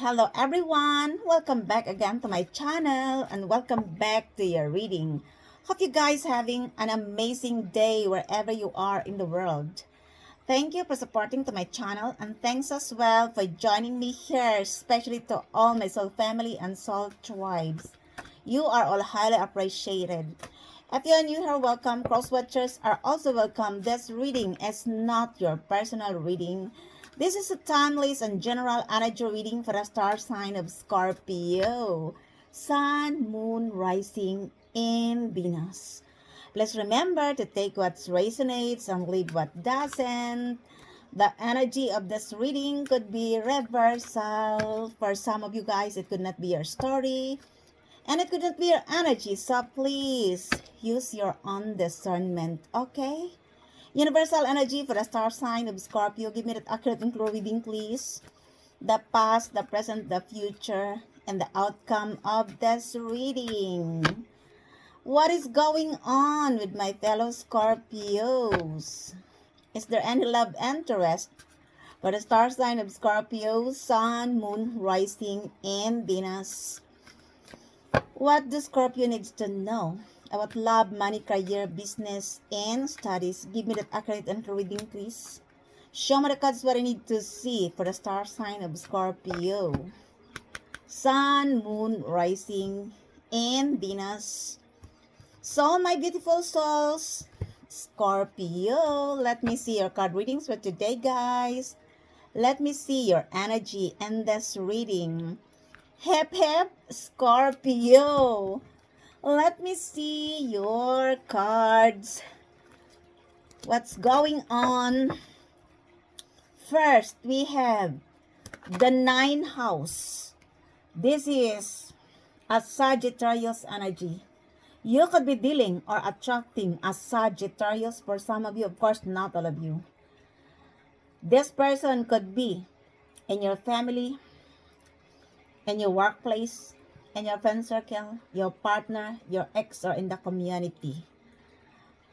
Hello everyone! Welcome back again to my channel and welcome back to your reading. Hope you guys having an amazing day wherever you are in the world. Thank you for supporting to my channel and thanks as well for joining me here, especially to all my soul family and soul tribes. You are all highly appreciated. If you are new here, welcome. Cross-watchers are also welcome. This reading is not your personal reading. This is a timeless and general energy reading for the star sign of Scorpio. Sun, Moon, Rising, and Venus. Please remember to take what resonates and leave what doesn't. The energy of this reading could be reversal. For some of you guys, it could not be your story. And it could not be your energy. So please use your own discernment. Okay? Universal energy for the star sign of Scorpio. Give me that accurate and clear reading, please. The past, the present, the future, and the outcome of this reading. What is going on with my fellow Scorpios? Is there any love interest for the star sign of Scorpio, Sun, Moon, Rising, and Venus? What the Scorpio needs to know about love, money, career, business, and studies? Give me that accurate and reading, please. Show me the cards what I need to see for the star sign of Scorpio. Sun, Moon, Rising, and Venus. So, my beautiful souls, Scorpio, let me see your card readings for today, guys. Let me see your energy in this reading. Hep hep, Scorpio. Let me see your cards. What's going on? First, we have the 9th house. This is a Sagittarius energy. You could be dealing or attracting a Sagittarius for some of you. Of course, not all of you. This person could be in your family, in your workplace, in your friend circle, your partner, your ex, or in the community.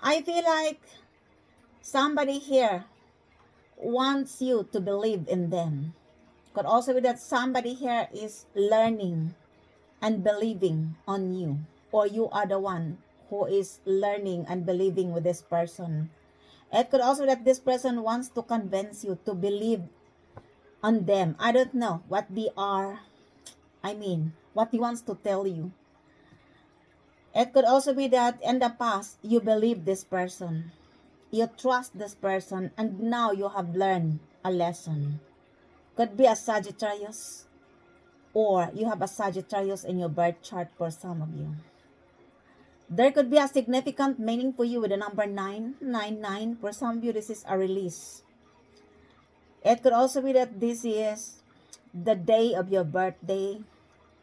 I feel like somebody here wants you to believe in them. Could also be that somebody here is learning and believing on you, or you are the one who is learning and believing with this person. It could also be that this person wants to convince you to believe on them. I don't know what they are. What he wants to tell you. It could also be that in the past, you believe this person. You trust this person, and now you have learned a lesson. Could be a Sagittarius, or you have a Sagittarius in your birth chart for some of you. There could be a significant meaning for you with the number 999. For some of you, this is a release. It could also be that this is the day of your birthday,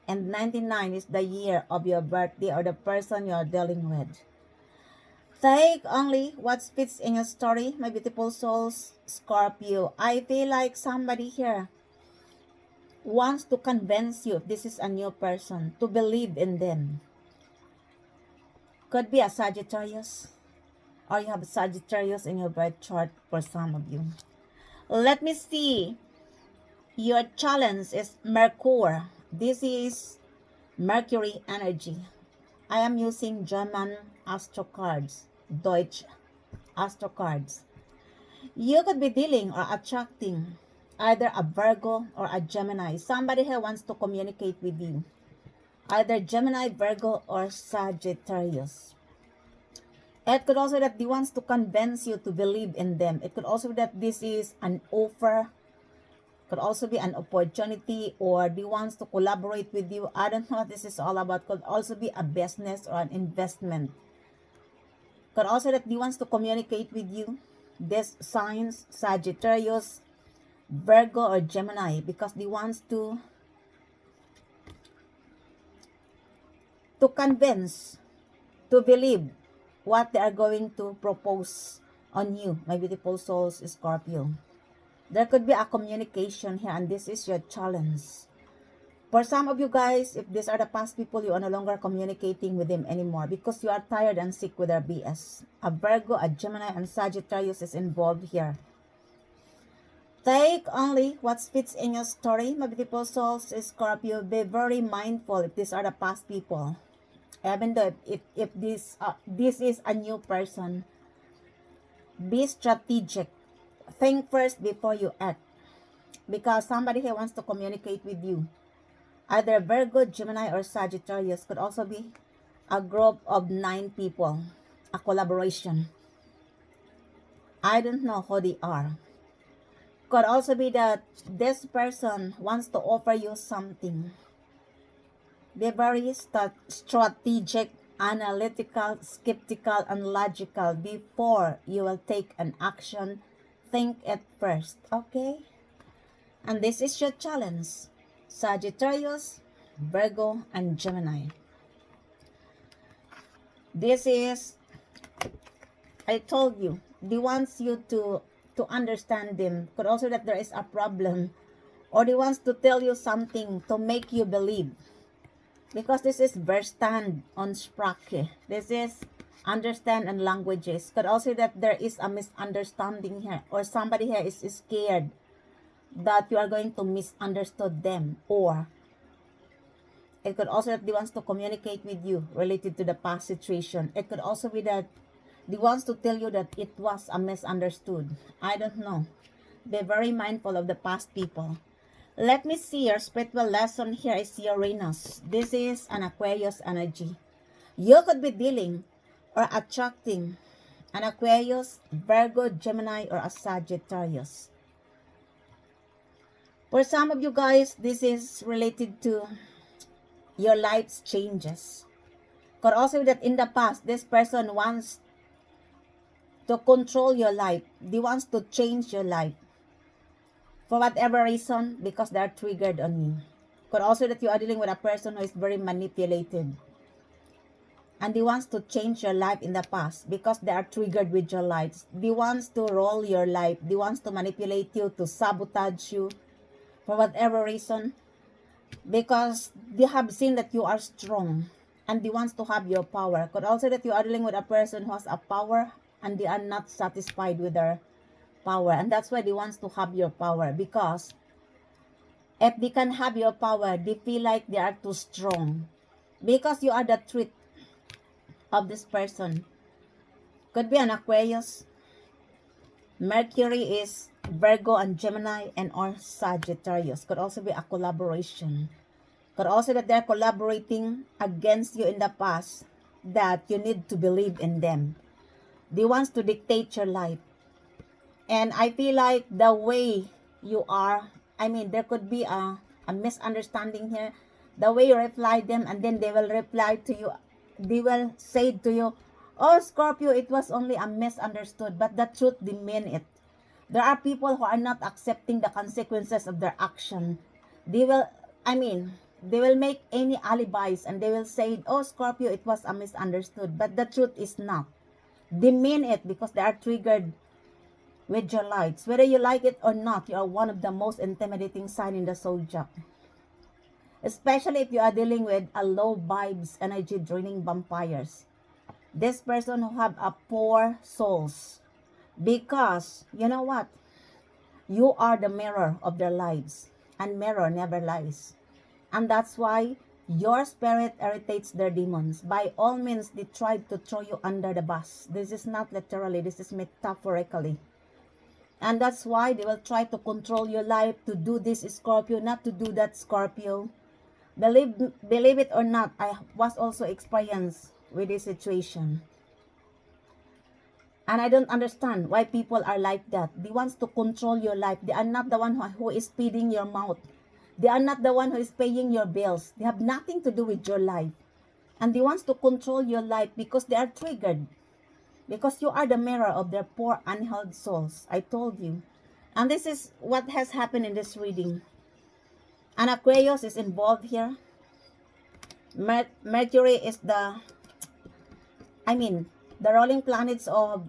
and 99 is the year of your birthday or the person you are dealing with. Take only what fits in your story, my beautiful souls, Scorpio. I feel like somebody here wants to convince you, if this is a new person, to believe in them. Could be a Sagittarius, or you have a Sagittarius in your birth chart for some of you. Let me see. Your challenge is Mercury. This is Mercury energy. I am using German astro cards, Deutsch astro cards. You could be dealing or attracting either a Virgo or a Gemini. Somebody here wants to communicate with you. Either Gemini, Virgo, or Sagittarius. It could also be that he wants to convince you to believe in them. It could also be that this is an offer. Could also be an opportunity, or they wants to collaborate with you. I don't know what this is all about. Could also be a business or an investment. Could also that they wants to communicate with you. This signs, Sagittarius, Virgo, or Gemini, because they wants to convince, to believe what they are going to propose on you, my beautiful souls, Scorpio. There could be a communication here, and this is your challenge. For some of you guys, if these are the past people, you are no longer communicating with them anymore because you are tired and sick with their BS. A Virgo, a Gemini, and Sagittarius is involved here. Take only what fits in your story, my beautiful souls. Scorpio, be very mindful if these are the past people. Even though if this is a new person, be strategic. Think first before you act. Because somebody here wants to communicate with you. Either Virgo, Gemini, or Sagittarius. Could also be a group of 9 people. A collaboration. I don't know who they are. Could also be that this person wants to offer you something. Be very strategic, analytical, skeptical, and logical before you will take an action. Think it first, okay? And this is your challenge. Sagittarius, Virgo, and Gemini. This is, I told you, they wants you to understand them. Could also that there is a problem. Or they wants to tell you something to make you believe. Because this is verstand on Sprache. This is understand and languages. Could also that there is a misunderstanding here. Or somebody here is scared that you are going to misunderstand them. Or it could also that they wants to communicate with you related to the past situation. It could also be that they wants to tell you that it was a misunderstood. I don't know. Be very mindful of the past people. Let me see your spiritual lesson here is Uranus. This is an Aquarius energy. You could be dealing or attracting an Aquarius, Virgo, Gemini, or a Sagittarius. For some of you guys, this is related to your life's changes. Could also be that in the past, this person wants to control your life. They wants to change your life. For whatever reason, because they are triggered on you. Could also that you are dealing with a person who is very manipulated. And they wants to change your life in the past because they are triggered with your life. They wants to roll your life. They wants to manipulate you, to sabotage you. For whatever reason. Because they have seen that you are strong. And they wants to have your power. Could also that you are dealing with a person who has a power and they are not satisfied with their power, and that's why they wants to have your power, because if they can have your power, they feel like they are too strong because you are the truth of this person. Could be an Aquarius, Mercury is Virgo and Gemini, and or Sagittarius. Could also be a collaboration. Could also that they're collaborating against you in the past, that you need to believe in them. They wants to dictate your life. And I feel like the way you are, I mean, there could be a misunderstanding here. The way you reply them, and then they will reply to you. They will say to you, oh, Scorpio, it was only a misunderstood. But the truth, they mean it. There are people who are not accepting the consequences of their action. They will, they will make any alibis and they will say, oh, Scorpio, it was a misunderstood. But the truth is not. They mean it because they are triggered with your lights. Whether you like it or not, you are one of the most intimidating sign in the zodiac. Especially if you are dealing with a low vibes, energy draining vampires. This person who have a poor souls. Because, you know what? You are the mirror of their lives. And mirror never lies. And that's why your spirit irritates their demons. By all means, they try to throw you under the bus. This is not literally, this is metaphorically. And that's why they will try to control your life, to do this, Scorpio, not to do that, Scorpio. Believe it or not, I was also experienced with this situation. And I don't understand why people are like that. They want to control your life. They are not the one who is feeding your mouth. They are not the one who is paying your bills. They have nothing to do with your life. And they want to control your life because they are triggered. Because you are the mirror of their poor, unhealed souls. I told you. And this is what has happened in this reading. And Aquarius is involved here. Mercury is the rolling planets of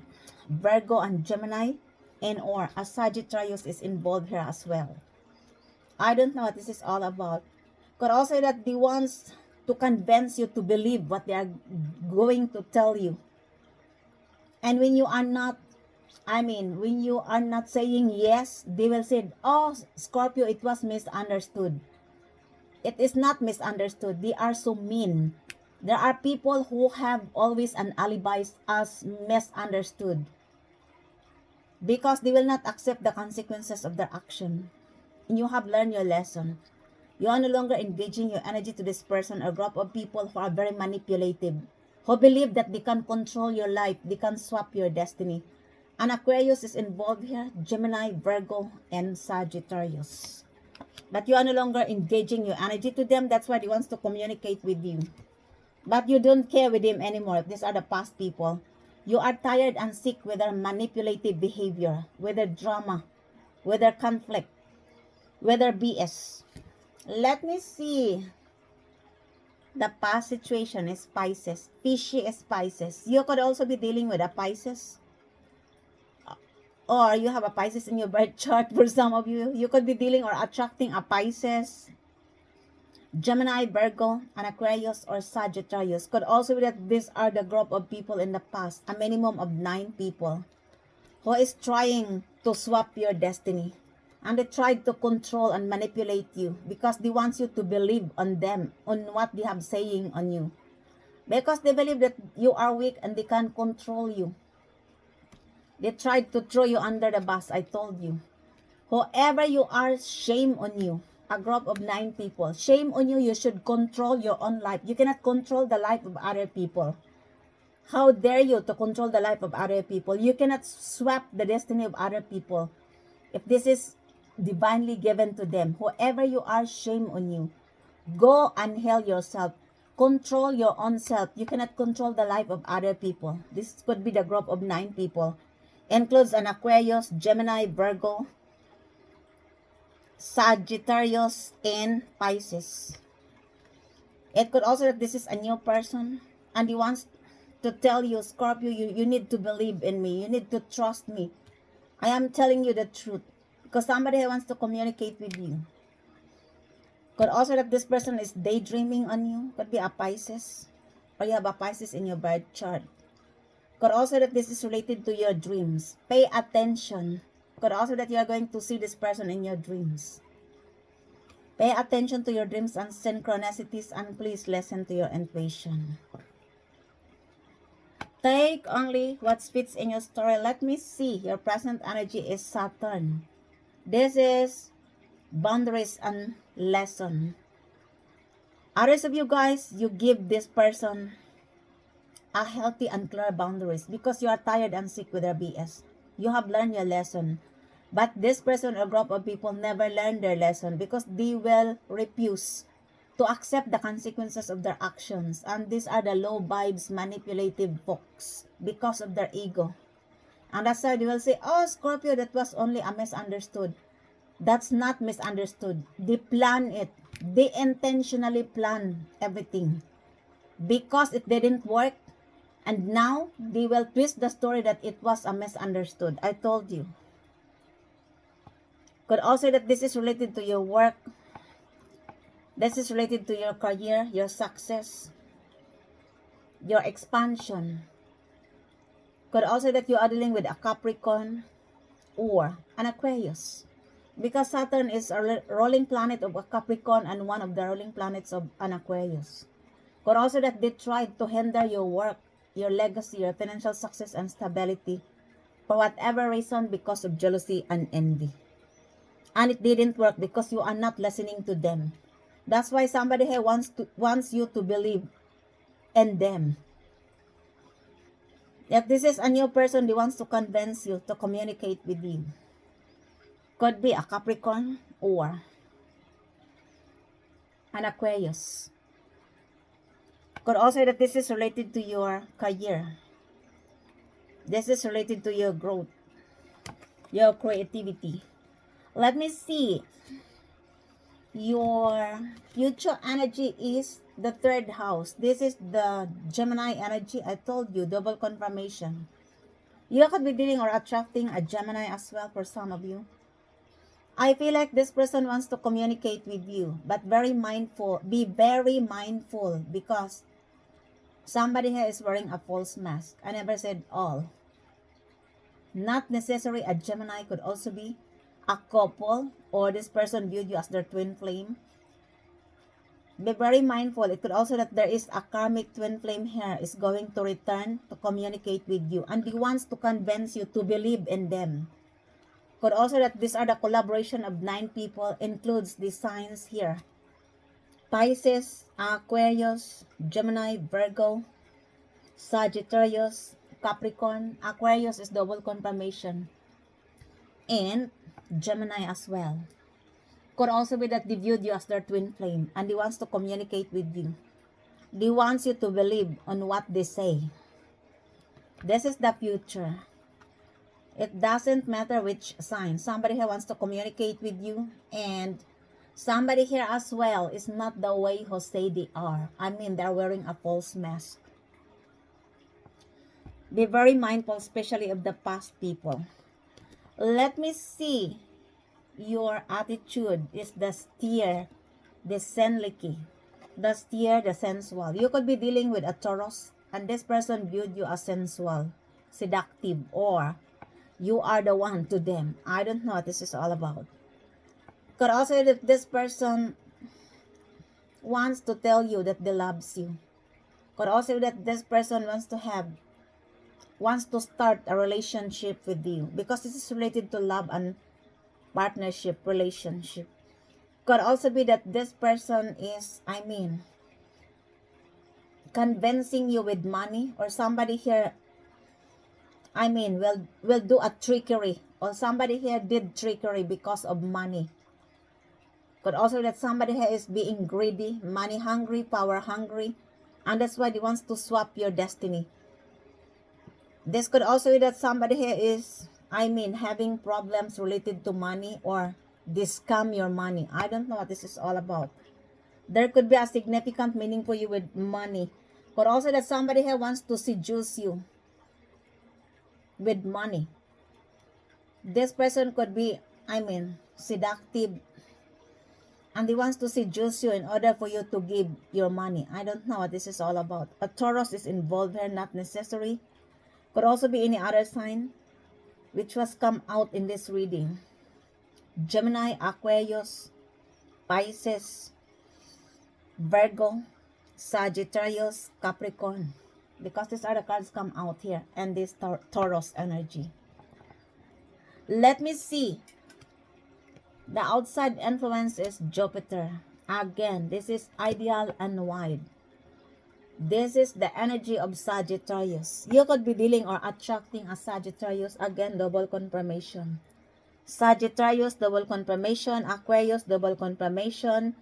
Virgo and Gemini. And or a Sagittarius is involved here as well. I don't know what this is all about. Could also that they want to convince you to believe what they are going to tell you. And when you are not I mean, when you are not saying yes, they will say, oh, Scorpio, it was misunderstood. It is not misunderstood. They are so mean. There are people who have always an alibi as misunderstood because they will not accept the consequences of their action. And you have learned your lesson. You are no longer engaging your energy to this person or group of people who are very manipulative, who believe that they can control your life, they can swap your destiny. And Aquarius is involved here, Gemini, Virgo, and Sagittarius. But you are no longer engaging your energy to them. That's why they wants to communicate with you. But you don't care with them anymore. If these are the past people, you are tired and sick with their manipulative behavior, with their drama, with their conflict, with their BS. Let me see. The past situation is Pisces. Fishy is Pisces. You could also be dealing with a Pisces. Or you have a Pisces in your birth chart. For some of you, you could be dealing or attracting a Pisces, Gemini, Virgo, and Aquarius or Sagittarius. Could also be that these are the group of people in the past, a minimum of 9 people, who is trying to swap your destiny. And they tried to control and manipulate you because they want you to believe on them, on what they have saying on you. Because they believe that you are weak and they can control you. They tried to throw you under the bus, I told you. Whoever you are, shame on you. A group of 9 people. Shame on you. You should control your own life. You cannot control the life of other people. How dare you to control the life of other people? You cannot swap the destiny of other people. If this is divinely given to them, whoever you are, shame on you. Go and heal yourself. Control your own self. You cannot control the life of other people. This could be the group of 9 people. Includes an Aquarius, Gemini, Virgo, Sagittarius, and Pisces. It could also that this is a new person and he wants to tell you, Scorpio, you need to believe in me. You need to trust me. I am telling you the truth. Because somebody wants to communicate with you. Could also that this person is daydreaming on you. Could be a Pisces. Or you have a Pisces in your birth chart. Could also that this is related to your dreams. Pay attention. Could also that you are going to see this person in your dreams. Pay attention to your dreams and synchronicities and please listen to your intuition. Take only what fits in your story. Let me see. Your present energy is Saturn. This is boundaries and lesson. Others of you guys, you give this person a healthy and clear boundaries because you are tired and sick with their BS. You have learned your lesson. But this person or group of people never learn their lesson because they will refuse to accept the consequences of their actions. And these are the low vibes, manipulative folks because of their ego. And that's why they will say, oh, Scorpio, that was only a misunderstood. That's not misunderstood. They plan it. They intentionally plan everything. Because it didn't work. And now, they will twist the story that it was a misunderstood. I told you. Could also that this is related to your work. This is related to your career, your success, your expansion. Could also that you are dealing with a Capricorn or an Aquarius. Because Saturn is a rolling planet of a Capricorn and one of the rolling planets of an Aquarius. Could also that they tried to hinder your work, your legacy, your financial success and stability for whatever reason because of jealousy and envy. And it didn't work because you are not listening to them. That's why somebody here wants you to believe in them. If this is a new person, they wants to convince you to communicate with you. Could be a Capricorn or an Aquarius. Could also that this is related to your career. This is related to your growth, your creativity. Let me see. Your future energy is the 3rd house. This is the Gemini energy. I told you, double confirmation. You could be dealing or attracting a Gemini as well for some of you. I feel like this person wants to communicate with you, but very mindful. Be very mindful because somebody here is wearing a false mask. I never said all. Not necessarily a Gemini, could also be a couple, or this person viewed you as their twin flame. Be very mindful. It could also that there is a karmic twin flame here is going to return to communicate with you, and he wants to convince you to believe in them. Could also that these are the collaboration of 9 people, includes the signs here: Pisces, Aquarius, Gemini, Virgo, Sagittarius, Capricorn. Aquarius is double confirmation, and Gemini as well. Could also be that they viewed you as their twin flame, and he wants to communicate with you. He wants you to believe on what they say. This is the future. It doesn't matter which sign. Somebody here wants to communicate with you, and somebody here as well is not the way who say they are. I mean, they're wearing a false mask. Be very mindful, especially of the past people. Let me see. Your attitude is the steer, the senliki, the steer, the sensual. You could be dealing with a Taurus, and this person viewed you as sensual, seductive, or you are the one to them. I don't know what this is all about. Could also be that this person wants to tell you that they loves you. Could also be that this person wants to start a relationship with you, because this is related to love and partnership, relationship. Could also be that this person is, convincing you with money, or somebody here, will do a trickery, or somebody here did trickery because of money. Could also be that somebody here is being greedy, money hungry, power hungry, and that's why he wants to swap your destiny. This could also be that somebody here is, having problems related to money, or they scam your money. I don't know what this is all about. There could be a significant meaning for you with money. But also that somebody here wants to seduce you with money. This person could be, seductive, and he wants to seduce you in order for you to give your money. I don't know what this is all about. A Taurus is involved here, not necessary. Could also be any other sign which was come out in this reading. Gemini, Aquarius, Pisces, Virgo, Sagittarius, Capricorn. Because these are the cards come out here, and this Taurus energy. Let me see. The outside influence is Jupiter. Again, this is ideal and wide. This is the energy of Sagittarius. You could be dealing or attracting a Sagittarius. Again, double confirmation. Sagittarius, double confirmation. Aquarius, double confirmation.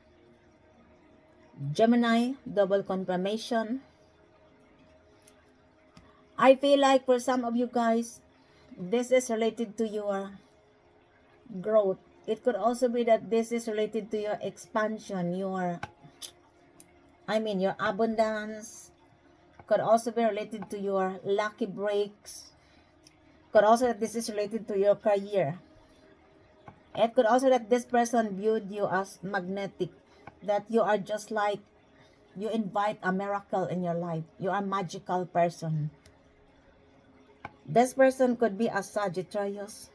Gemini, double confirmation. I feel like for some of you guys, this is related to your growth. It could also be that this is related to your expansion, your abundance. Could also be related to your lucky breaks. Could also that this is related to your career. It could also that this person viewed you as magnetic, that you are just like, you invite a miracle in your life. You are a magical person. This person could be a Sagittarius.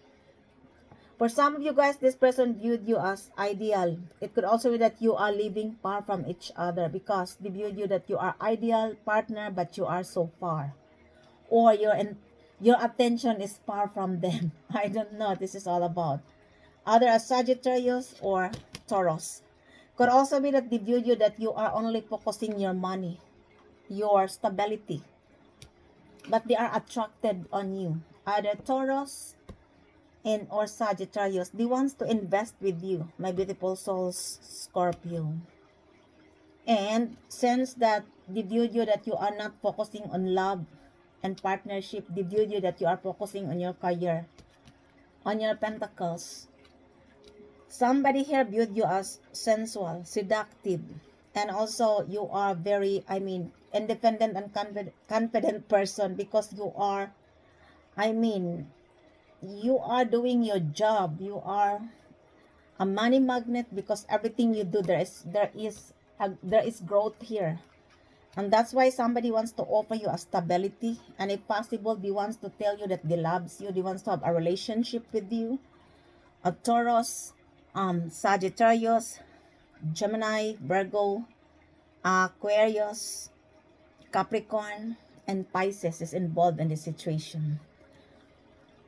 For some of you guys, this person viewed you as ideal. It could also be that you are living far from each other, because they viewed you that you are ideal partner, but you are so far. Or your attention is far from them. I don't know what this is all about. Either a Sagittarius or Taurus. Could also be that they viewed you that you are only focusing your money, your stability, but they are attracted on you. Either Taurus or Sagittarius, they wants to invest with you, my beautiful souls, Scorpio. And since that they viewed you that you are not focusing on love and partnership, they viewed you that you are focusing on your career, on your pentacles. Somebody here viewed you as sensual, seductive, and also you are very, independent and confident person, because you are, you are doing your job. You are a money magnet, because everything you do, there is growth here. And that's why somebody wants to offer you a stability. And if possible, they wants to tell you that they loves you. They wants to have a relationship with you. A Taurus, Sagittarius, Gemini, Virgo, Aquarius, Capricorn, and Pisces is involved in this situation.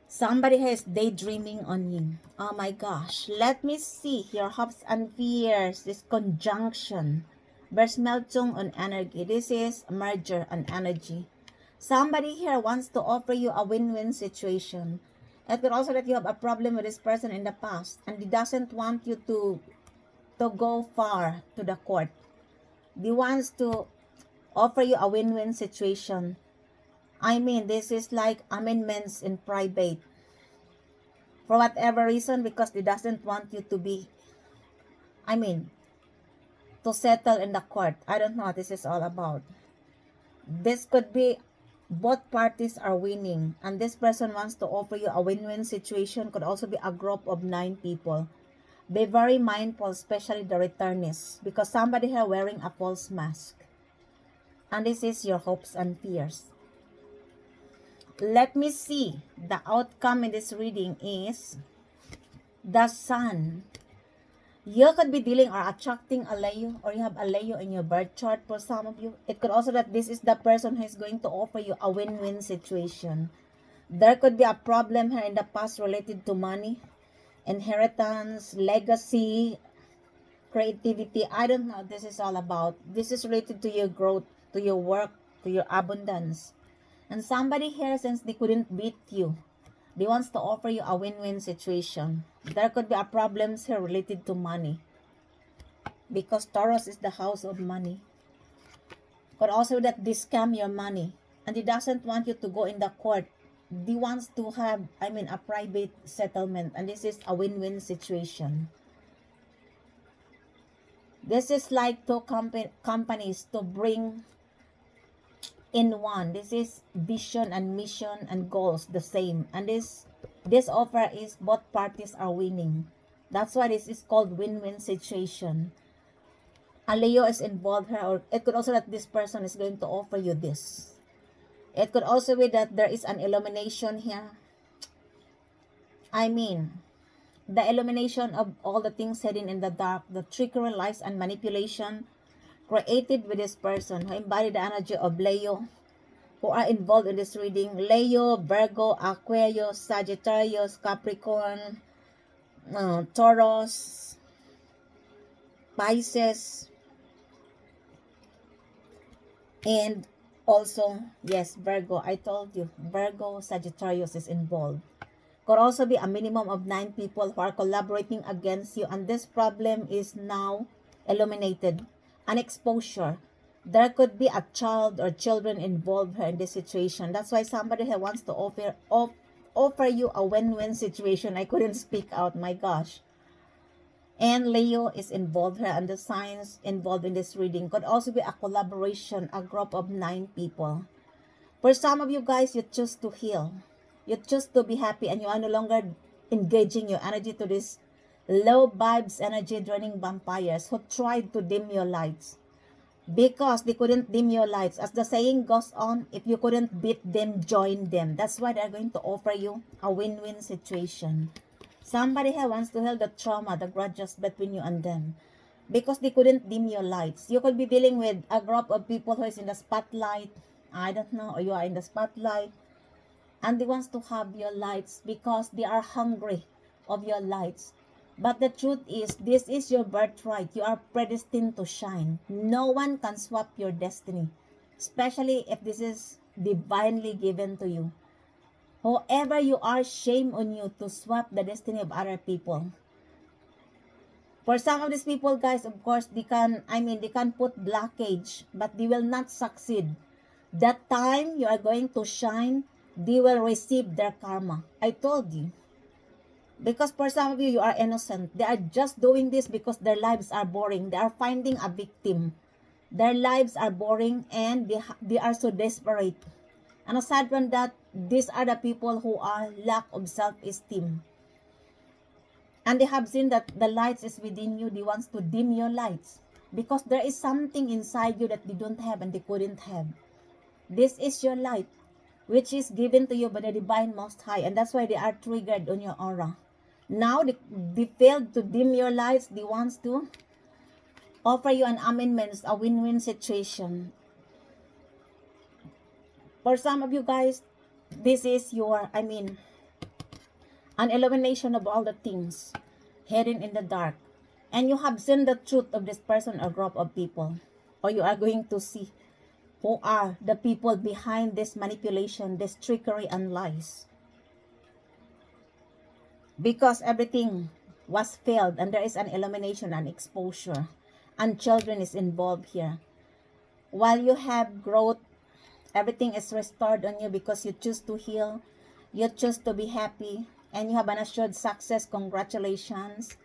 Somebody has daydreaming on you. Oh my gosh. Let me see your hopes and fears. This conjunction. Versmeltung on energy. This is merger on energy. Somebody here wants to offer you a win-win situation. It could also that you have a problem with this person in the past and he doesn't want you to go far to the court. He wants to offer you a win-win situation. I mean, this is like amendments in private. For whatever reason, because they doesn't want you to be, to settle in the court. I don't know what this is all about. This could be both parties are winning and this person wants to offer you a win-win situation. Could also be a group of 9 people. Be very mindful, especially the returnees, because somebody here wearing a false mask. And this is your hopes and fears. Let me see. The outcome in this reading is the Sun. You could be dealing or attracting a Leo, or you have a Leo in your birth chart for some of you. It could also that this is the person who is going to offer you a win-win situation. There could be a problem here in the past related to money, inheritance, legacy, creativity. I don't know what this is all about. This is related to your growth, to your work, to your abundance. And somebody here, since they couldn't beat you, they wants to offer you a win-win situation. There could be a problems here related to money, because Taurus is the house of money. But also that they scam your money and he doesn't want you to go in the court. He wants to have, a private settlement, and this is a win-win situation. This is like two companies to bring in one. This is vision and mission and goals the same, and this offer is both parties are winning. That's why this is called win-win situation. A Leo is involved here, or it could also that this person is going to offer you this. It could also be that there is an illumination here. The illumination of all the things hidden in the dark, the trickery, lies, and manipulation created with this person who embody the energy of Leo, who are involved in this reading. Leo, Virgo, Aquarius, Sagittarius, Capricorn, Taurus, Pisces, and also, yes, Virgo. I told you, Virgo, Sagittarius is involved. Could also be a minimum of 9 people who are collaborating against you, and this problem is now illuminated. An exposure. There could be a child or children involved here in this situation. That's why somebody here wants to offer you a win-win situation. I couldn't speak out, my gosh. And Leo is involved here, and the signs involved in this reading could also be a collaboration, a group of 9 people. For some of you guys, you choose to heal. You choose to be happy, and you are no longer engaging your energy to this low vibes energy draining vampires who tried to dim your lights. Because they couldn't dim your lights. As the saying goes on, if you couldn't beat them, join them. That's why they're going to offer you a win-win situation. Somebody here wants to heal the trauma, the grudges between you and them. Because they couldn't dim your lights. You could be dealing with a group of people who is in the spotlight. I don't know, or you are in the spotlight. And they wants to have your lights because they are hungry of your lights. But the truth is, this is your birthright. You are predestined to shine. No one can swap your destiny, especially if this is divinely given to you. Whoever you are, shame on you to swap the destiny of other people. For some of these people, guys, of course, they can put blockage, but they will not succeed. That time you are going to shine, they will receive their karma. I told you. Because for some of you, you are innocent. They are just doing this because their lives are boring. They are finding a victim. Their lives are boring and they are so desperate. And aside from that, these are the people who are lack of self-esteem. And they have seen that the lights is within you. They want to dim your lights. because there is something inside you that they don't have and they couldn't have. This is your light, which is given to you by the divine Most High, and that's why they are triggered on your aura. Now they failed to dim your lights. They want to offer you an amendment, a win-win situation. For some of you guys, this is your, an illumination of all the things hidden in the dark. And you have seen the truth of this person or group of people. Or you are going to see who are the people behind this manipulation, this trickery and lies. Because everything was failed and there is an illumination and exposure. And children is involved here. While you have growth, everything is restored on you because you choose to heal, you choose to be happy, and you have an assured success. Congratulations.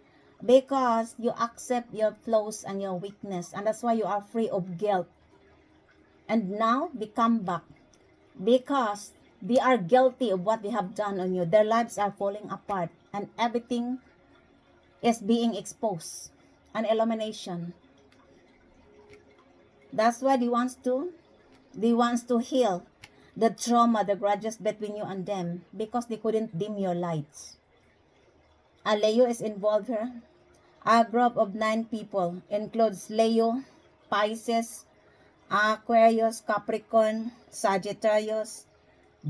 Because you accept your flaws and your weakness, and that's why you are free of guilt. And now they come back because they are guilty of what they have done on you. Their lives are falling apart and everything is being exposed. An illumination. That's why they wants to heal the trauma, the grudges between you and them, because they couldn't dim your lights. A Leo is involved here. A group of 9 people includes Leo, Pisces, Aquarius, Capricorn, Sagittarius,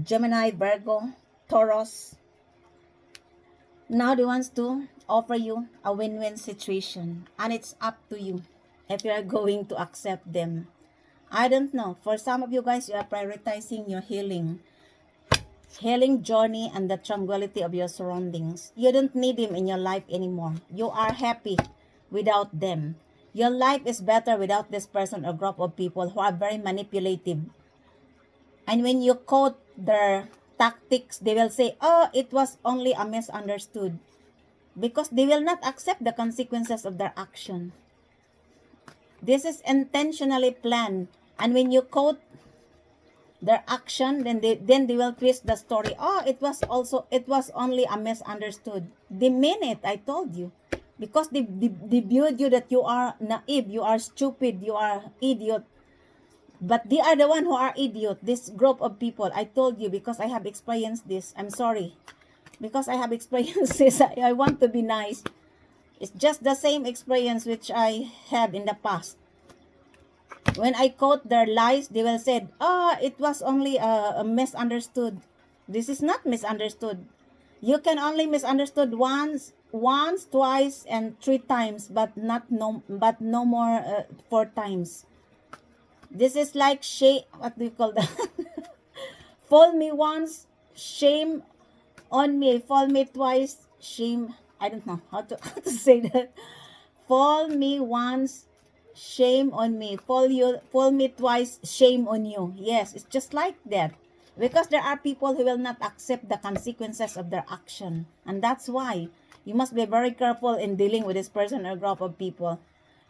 Gemini, Virgo, Taurus. Now they want to offer you a win-win situation, and it's up to you if you are going to accept them. I don't know. For some of you guys, you are prioritizing your healing journey and the tranquility of your surroundings. You don't need them in your life anymore. You are happy without them. Your life is better without this person or group of people who are very manipulative. And when you quote their tactics, they will say, oh, it was only a misunderstood. Because they will not accept the consequences of their action. This is intentionally planned. And when you quote their action, then they will twist the story. Oh, it was only a misunderstood. They mean it, I told you. Because they viewed you that you are naive, you are stupid, you are idiot. But they are the one who are idiot, this group of people. I told you because I have experienced this. I'm sorry. Because I have experienced this, I want to be nice. It's just the same experience which I had in the past. When I quote their lies, they will say, oh, it was only a misunderstood. This is not misunderstood. You can only misunderstood once, twice, and 3 times, but no more 4 times. This is like what do you call that? Fool me once, shame on me. Fool me twice, shame. I don't know how to say that. Fool me once, shame on me. Fool me twice, shame on you. Yes, it's just like that. Because there are people who will not accept the consequences of their action. And that's why you must be very careful in dealing with this person or group of people.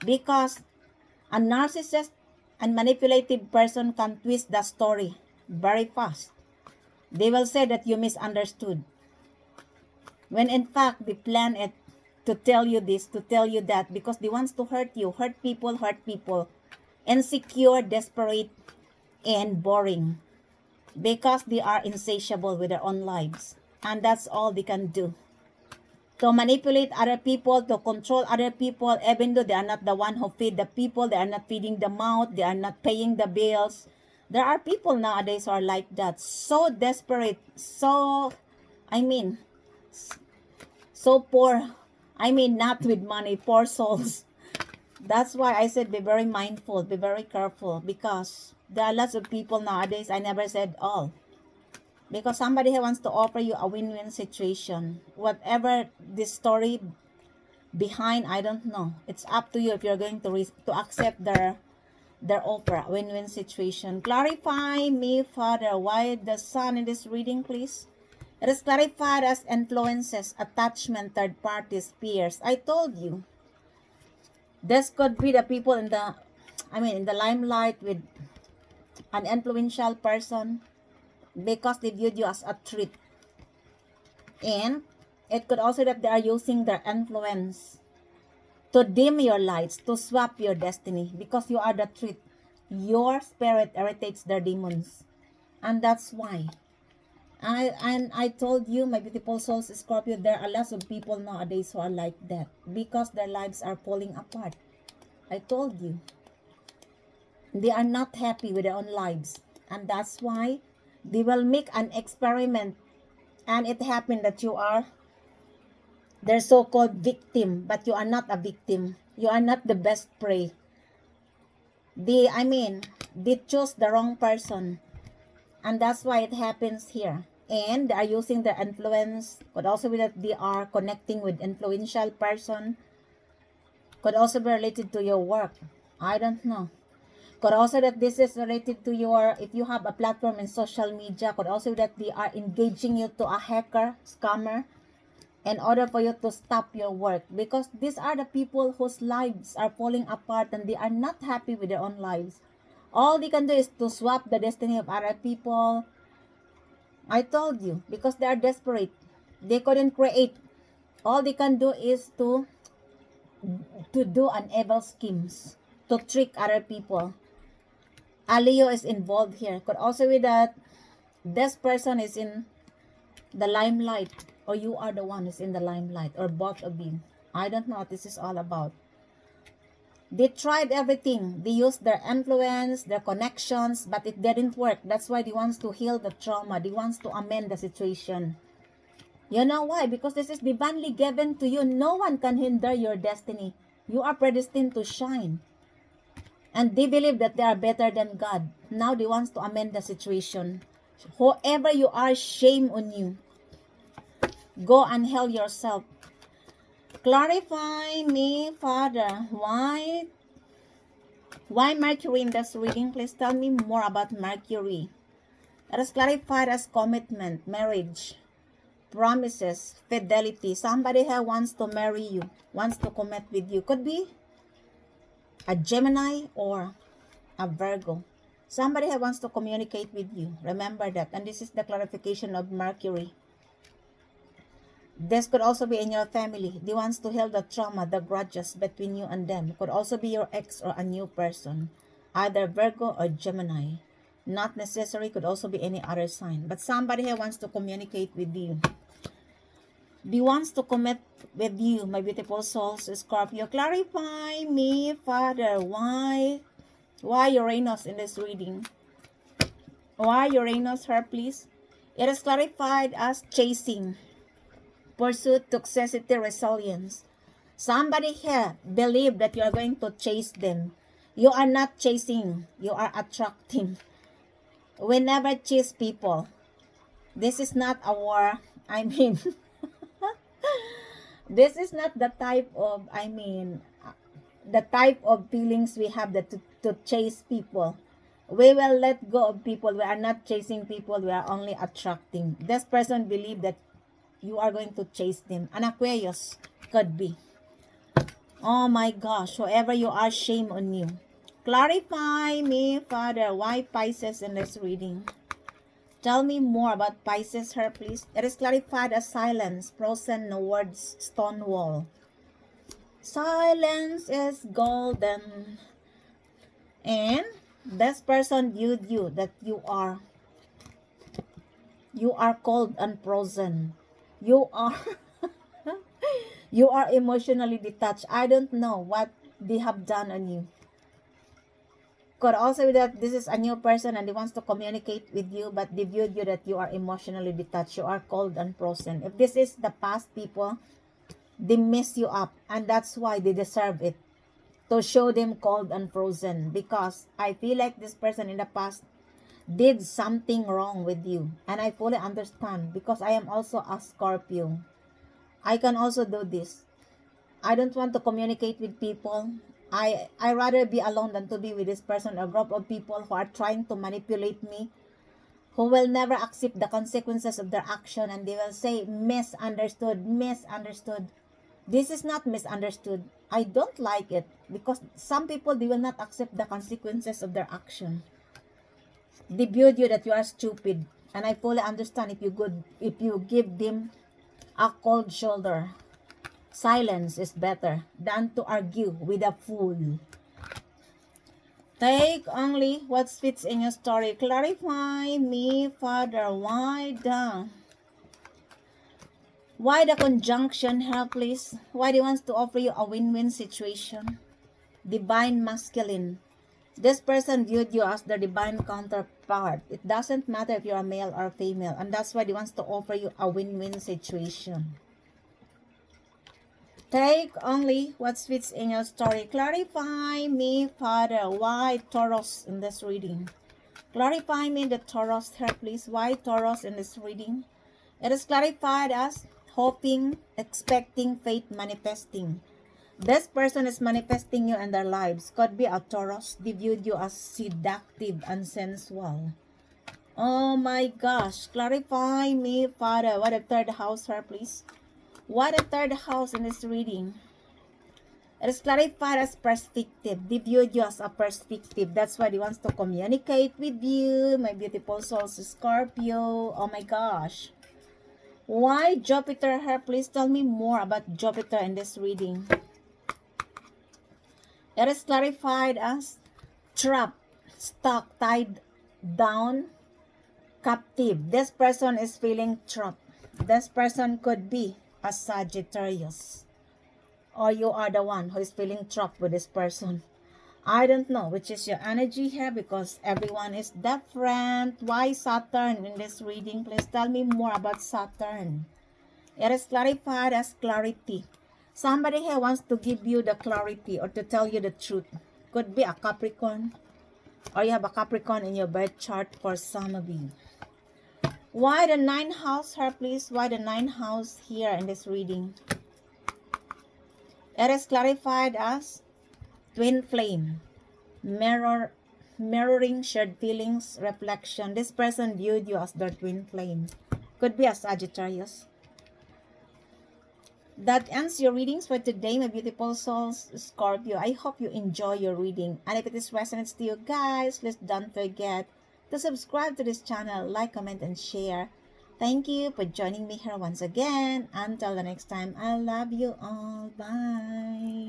Because a narcissist and manipulative person can twist the story very fast. They will say that you misunderstood. When in fact, they plan it to tell you this, to tell you that, because they want to hurt you. Hurt people. Insecure, desperate, and boring. Because they are insatiable with their own lives. And that's all they can do. To manipulate other people, to control other people, even though they are not the one who feed the people, they are not feeding the mouth, they are not paying the bills. There are people nowadays who are like that. So desperate, so poor. Not with money, poor souls. That's why I said be very mindful, be very careful, because there are lots of people nowadays. I never said all. Because somebody wants to offer you a win-win situation. Whatever this story behind, I don't know. It's up to you if you're going to accept their offer, win-win situation. Clarify me, Father, why the Sun in this reading, please. It is clarified as influences, attachment, third parties, peers. I told you. This could be the people in the limelight with an influential person because they viewed you as a threat. And it could also that they are using their influence to dim your lights, to swap your destiny, because you are the truth. Your spirit irritates their demons. And that's why. I told you, my beautiful souls, Scorpio, there are lots of people nowadays who are like that because their lives are falling apart. I told you. They are not happy with their own lives. And that's why they will make an experiment. And it happened that you are their so-called victim, but you are not a victim. You are not the best prey. They chose the wrong person. And that's why it happens here. And they are using their influence. Could also be that they are connecting with influential person. Could also be related to your work. I don't know. Could also that this is related to your, if you have a platform in social media, could also that they are engaging you to a hacker, scammer, in order for you to stop your work. Because these are the people whose lives are falling apart and they are not happy with their own lives. All they can do is to swap the destiny of other people. I told you, because they are desperate. They couldn't create. All they can do is to do an evil schemes, to trick other people. A Leo is involved here. Could also be that this person is in the limelight, or you are the one who's in the limelight, or both of you. I don't know what this is all about. They tried everything. They used their influence, their connections, but it didn't work. That's why they want to heal the trauma. They want to amend the situation. You know why? Because this is divinely given to you. No one can hinder your destiny. You are predestined to shine. And they believe that they are better than God. Now they want to amend the situation. Whoever you are, shame on you. Go and heal yourself. Clarify me, Father. Why Mercury in this reading? Please tell me more about Mercury. It is clarified as commitment, marriage, promises, fidelity. Somebody here wants to marry you, wants to commit with you. Could be a Gemini or a Virgo. Somebody here wants to communicate with you. Remember that. And this is the clarification of Mercury. This could also be in your family. They wants to heal the trauma, the grudges between you and them. It could also be your ex or a new person. Either Virgo or Gemini. Not necessary. Could also be any other sign. But somebody here wants to communicate with you. They wants to commit with you, my beautiful souls, Scorpio. Clarify me, Father. Why Uranus in this reading? Why Uranus here, please? It is clarified as chasing, pursuit, toxicity, resilience. Somebody here believe that you are going to chase them. You are not chasing. You are attracting. We never chase people. This is not our, this is not the type of, the type of feelings we have that to chase people. We will let go of people. We are not chasing people. We are only attracting. This person believe that you are going to chase them. An Aquarius could be. Oh my gosh, whoever you are, shame on you. Clarify me, Father. Why Pisces in this reading? Tell me more about Pisces here, please. It is clarified as silence, frozen, no words, stone wall. Silence is golden. And this person viewed you that you are cold and frozen. You are you are emotionally detached. I don't know what they have done on you. Could also be that this is a new person and they wants to communicate with you, but they viewed you that you are emotionally detached. You are cold and frozen. If this is the past people, they mess you up, and that's why they deserve it. To show them cold and frozen, because I feel like this person in the past did something wrong with you, and I fully understand because I am also a Scorpio. I can also do this. I don't want to communicate with people. I rather be alone than to be with this person, a group of people who are trying to manipulate me, who will never accept the consequences of their action, and they will say misunderstood, misunderstood. This is not misunderstood. I don't like it because some people, they will not accept the consequences of their action. They viewed you that you are stupid, and I fully understand if you give them a cold shoulder. Silence is better than to argue with a fool. Take only what fits in your story. Clarify me, Father. Why the conjunction here, please? Why he wants to offer you a win-win situation? Divine masculine. This person viewed you as the divine counterpart. It doesn't matter if you're a male or female. And that's why he wants to offer you a win-win situation. Take only what fits in your story. Clarify me, Father. Why Taurus in this reading? Clarify me the Taurus here, please. Why Taurus in this reading? It is clarified as hoping, expecting, faith, manifesting. This person is manifesting you in their lives. Could be a Taurus. They viewed you as seductive and sensual. Oh my gosh. Clarify me, Father. What the third house here, please? What the third house in this reading? It is clarified as perspective. They viewed you as a perspective. That's why he wants to communicate with you. My beautiful souls, Scorpio. Oh my gosh. Why Jupiter here? Please tell me more about Jupiter in this reading. It is clarified as trapped, stuck, tied down, captive. This person is feeling trapped. This person could be a Sagittarius. Or you are the one who is feeling trapped with this person. I don't know which is your energy here because everyone is different. Why Saturn in this reading? Please tell me more about Saturn. It is clarified as clarity. Somebody here wants to give you the clarity or to tell you the truth. Could be a Capricorn. Or you have a Capricorn in your birth chart for some of you. Why the 9th house here, please? Why the 9th house here in this reading? It is clarified as twin flame, mirroring shared feelings, reflection. This person viewed you as their twin flame. Could be a Sagittarius. That ends your readings for today, my beautiful souls, Scorpio. I hope you enjoy your reading. And if it is resonates to you guys, please don't forget to subscribe to this channel, like, comment, and share. Thank you for joining me here once again. Until the next time, I love you all. Bye.